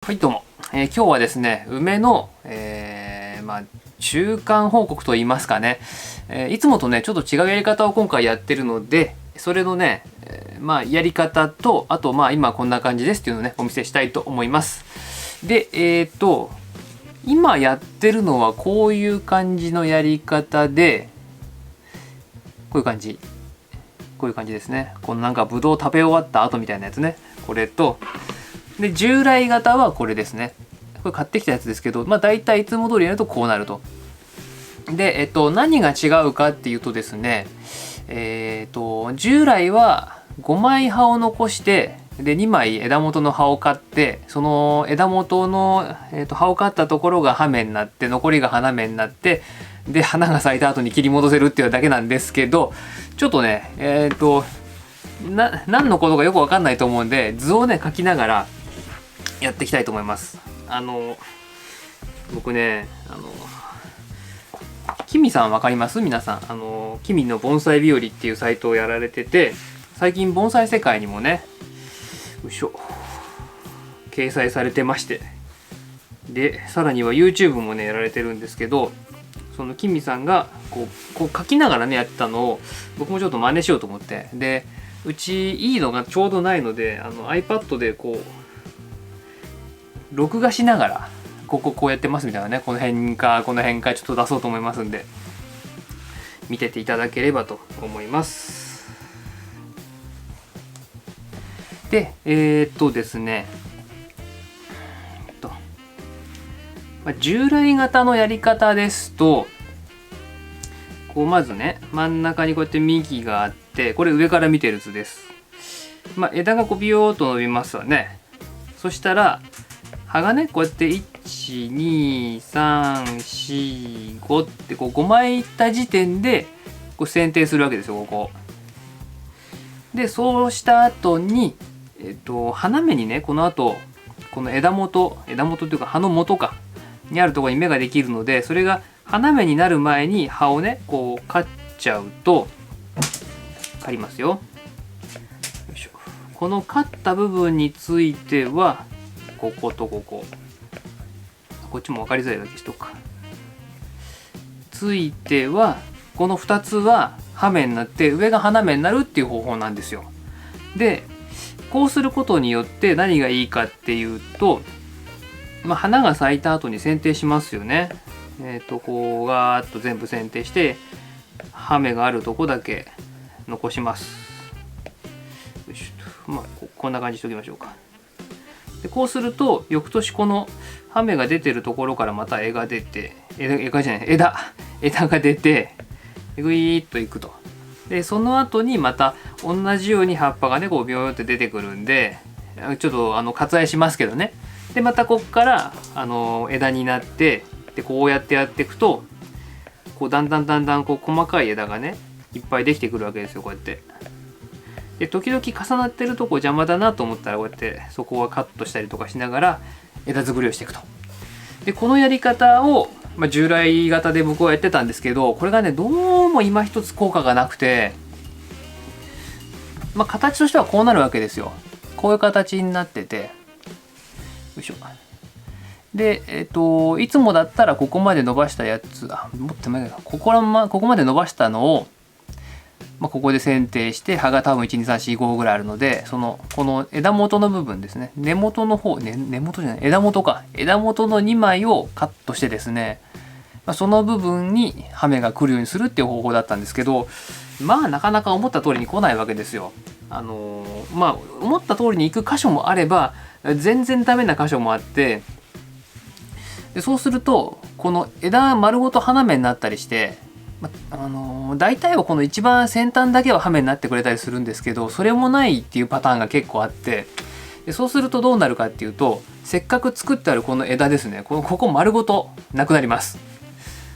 はいどうも、今日はですね梅の、中間報告といいますかね、いつもとねちょっと違うやり方を今回やってるのでそれのね、やり方とあと今こんな感じですっていうのをねお見せしたいと思います。で今やってるのはこういう感じのやり方でこういう感じですね。このなんかぶどう食べ終わった後みたいなやつね、これとで従来型はこれですね。これ買ってきたやつですけど、大体いつも通りやるとこうなると。で、何が違うかっていうとですね、従来は5枚葉を残してで2枚枝元の葉を刈ってその枝元の、葉を刈ったところが葉芽になって残りが花芽になってで花が咲いた後に切り戻せるっていうだけなんですけど、ちょっとね何のことかよく分かんないと思うんで図をね描きながらやっていきたいと思います。僕ねキミさん分かります？皆さんキミの盆栽日和っていうサイトをやられてて、最近盆栽世界にもね掲載されてまして、でさらには YouTube もねやられてるんですけど、そのキミさんがこう書きながらねやってたのを僕もちょっと真似しようと思って、でうちいいのがちょうどないのでiPad でこう録画しながらこうやってますみたいなね、この辺かこの辺かちょっと出そうと思いますんで見てていただければと思います。でですね従来型のやり方ですとこうまずね真ん中にこうやって幹があって、これ上から見てる図です。枝がこうビヨーっと伸びますわね。そしたら葉がねこうやって12345ってこう5枚いった時点でこう剪定するわけですよ、ここで。そうした後に、花芽にねこの後この枝元というか葉の元かにあるところに芽ができるので、それが花芽になる前に葉をねこう刈っちゃうと、刈りますよ。よいしょ。この刈った部分についてはこことこっちも分かりづらいだけしとくか。ついてはこの2つは葉芽になって上が花芽になるっていう方法なんですよ。でこうすることによって何がいいかっていうと、花が咲いた後に剪定しますよね。こうガーッと全部剪定して葉芽があるとこだけ残します。よいしょと。こんな感じにしておきましょうか。でこうすると翌年この葉芽が出てるところからまた枝が出て枝が出てぐいーっといくと。でその後にまた同じように葉っぱがねこうビョーって出てくるんで、ちょっと割愛しますけどね。でまたここから枝になってでこうやってやっていくとこうだんだんこう細かい枝がねいっぱいできてくるわけですよ、こうやって。で時々重なってるとこ邪魔だなと思ったらこうやってそこはカットしたりとかしながら枝作りをしていくと。でこのやり方を、従来型で僕はやってたんですけど、これがねどうも今一つ効果がなくて、形としてはこうなるわけですよ。こういう形になってて、よいしょ。でいつもだったらここまで伸ばしたやつもっと前かここまで伸ばしたのをここで剪定して葉が多分12345ぐらいあるので、この枝元の部分ですね、根元の方、根元じゃない枝元か、枝元の2枚をカットしてですね、その部分に葉芽が来るようにするっていう方法だったんですけど、なかなか思った通りに来ないわけですよ。思った通りに行く箇所もあれば全然ダメな箇所もあって、でそうするとこの枝丸ごと花芽になったりして大体はこの一番先端だけは葉芽になってくれたりするんですけど、それもないっていうパターンが結構あって、でそうするとどうなるかっていうと、せっかく作ってあるこの枝ですね、ここ丸ごとなくなります。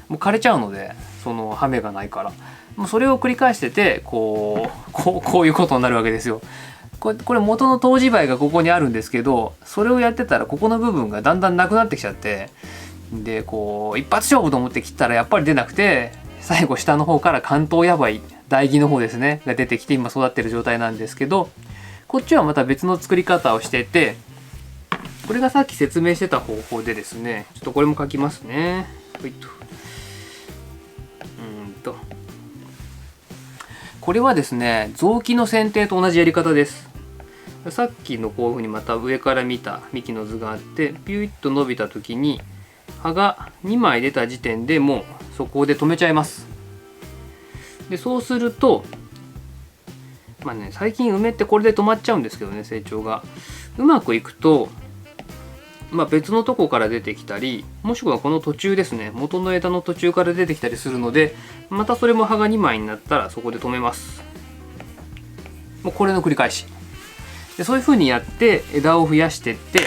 もう枯れちゃうので、その葉芽がないからもうそれを繰り返しててこういうことになるわけですよ。これ元の湯治灰がここにあるんですけど、それをやってたらここの部分がだんだんなくなってきちゃって、でこう一発勝負と思って切ったらやっぱり出なくて、最後下の方から関東ヤバイ台木の方ですねが出てきて今育ってる状態なんですけど、こっちはまた別の作り方をしてて、これがさっき説明してた方法でですね、ちょっとこれも書きますね。はいと。これはですね、臓器の剪定と同じやり方です。さっきのこういうふうにまた上から見た幹の図があって、ピュイッと伸びた時に葉が2枚出た時点でもうそこで止めちゃいます。でそうするとまあね、最近梅ってこれで止まっちゃうんですけどね、成長がうまくいくと、別のとこから出てきたり、もしくはこの途中ですね、元の枝の途中から出てきたりするので、またそれも葉が2枚になったらそこで止めます。もうこれの繰り返しで、そういう風にやって枝を増やしていって、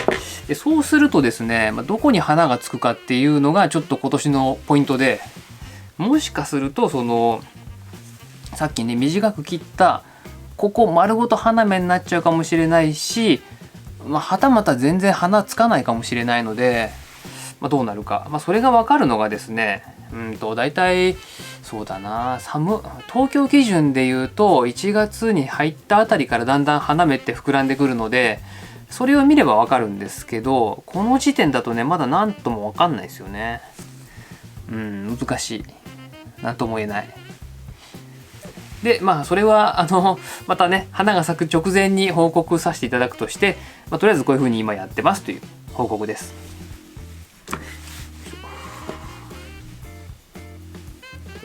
でそうするとですね、どこに花がつくかっていうのがちょっと今年のポイントで、もしかするとそのさっきね短く切ったここ丸ごと花芽になっちゃうかもしれないし、はたまた全然花つかないかもしれないので、どうなるか、それが分かるのがですね、大体そうだな、東京基準でいうと1月に入ったあたりからだんだん花芽って膨らんでくるので、それを見れば分かるんですけど、この時点だとねまだ何とも分かんないですよね。難しい、何とも言えない。でそれはまたね花が咲く直前に報告させていただくとして、とりあえずこういうふうに今やってますという報告です。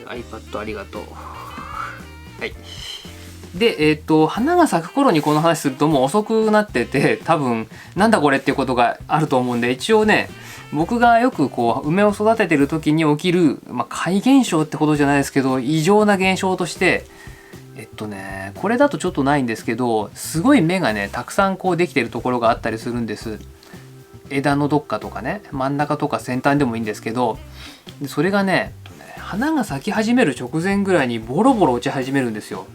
iPad ありがとう。はい。で花が咲く頃にこの話するともう遅くなってて、多分なんだこれっていうことがあると思うんで、一応ね僕がよくこう梅を育ててる時に起きる、怪現象ってことじゃないですけど異常な現象として、これだとちょっとないんですけど、すごい芽がねたくさんこうできてるところがあったりするんです。枝のどっかとかね、真ん中とか先端でもいいんですけど、それがね花が咲き始める直前ぐらいにボロボロ落ち始めるんですよ。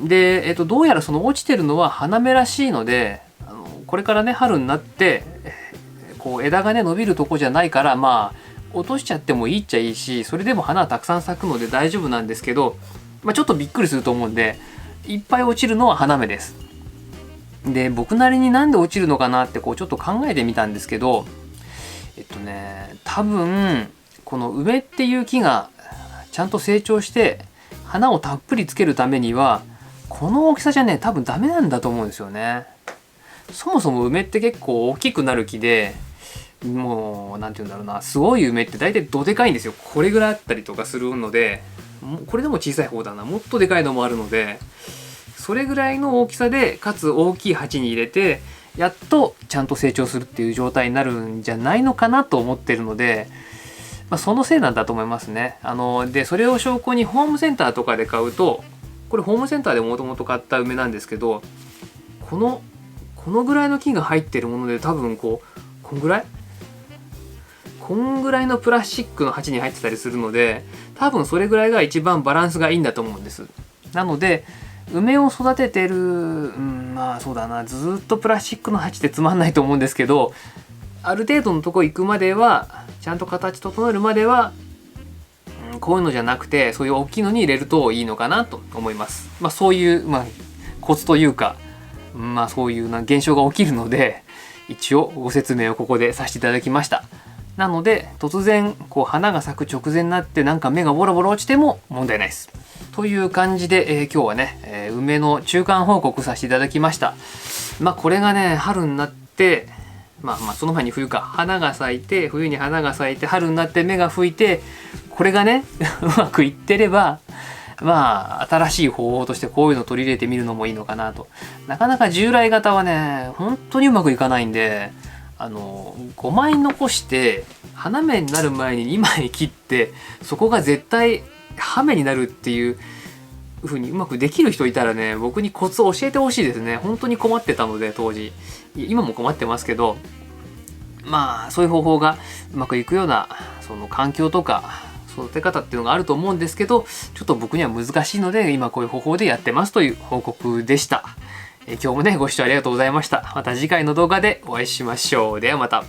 で、どうやらその落ちてるのは花芽らしいので、これからね春になってこう枝がね伸びるとこじゃないから、落としちゃってもいいっちゃいいし、それでも花はたくさん咲くので大丈夫なんですけど、ちょっとびっくりすると思うんで、いっぱい落ちるのは花芽です。で僕なりになんで落ちるのかなってこうちょっと考えてみたんですけど、多分この梅っていう木がちゃんと成長して花をたっぷりつけるためにはこの大きさじゃね多分ダメなんだと思うんですよね。そもそも梅って結構大きくなる木で、もう何て言うんだろうな、すごい梅って大体どでかいんですよ。これぐらいあったりとかするので、これでも小さい方だな、もっとでかいのもあるので、それぐらいの大きさでかつ大きい鉢に入れてやっとちゃんと成長するっていう状態になるんじゃないのかなと思ってるので、そのせいなんだと思いますね。でそれを証拠にホームセンターとかで買うと、これホームセンターでもともと買った梅なんですけど、このぐらいの木が入ってるもので多分こんぐらいのプラスチックの鉢に入ってたりするので、多分それぐらいが一番バランスがいいんだと思うんです。なので梅を育ててる、そうだな、ずっとプラスチックの鉢ってつまんないと思うんですけど、ある程度のとこ行くまではちゃんと形整えるまでは、こういうのじゃなくてそういう大きいのに入れるといいのかなと思います。そういう、コツというか、そういう現象が起きるので一応ご説明をここでさせていただきました。なので突然こう花が咲く直前になってなんか芽がボロボロ落ちても問題ないです。という感じで、今日はね、梅の中間報告させていただきました。これがね春になってその前に冬か、花が咲いて冬に花が咲いて春になって芽が吹いて、これがねうまくいってれば新しい方法としてこういうのを取り入れてみるのもいいのかなと。なかなか従来型はね本当にうまくいかないんで、5枚残して花芽になる前に2枚切って、そこが絶対葉芽になるっていう風にうまくできる人いたらね、僕にコツを教えてほしいですね。本当に困ってたので当時、今も困ってますけど、そういう方法がうまくいくようなその環境とか育て方っていうのがあると思うんですけど、ちょっと僕には難しいので今こういう方法でやってますという報告でした。今日もねご視聴ありがとうございました。また次回の動画でお会いしましょう。ではまた。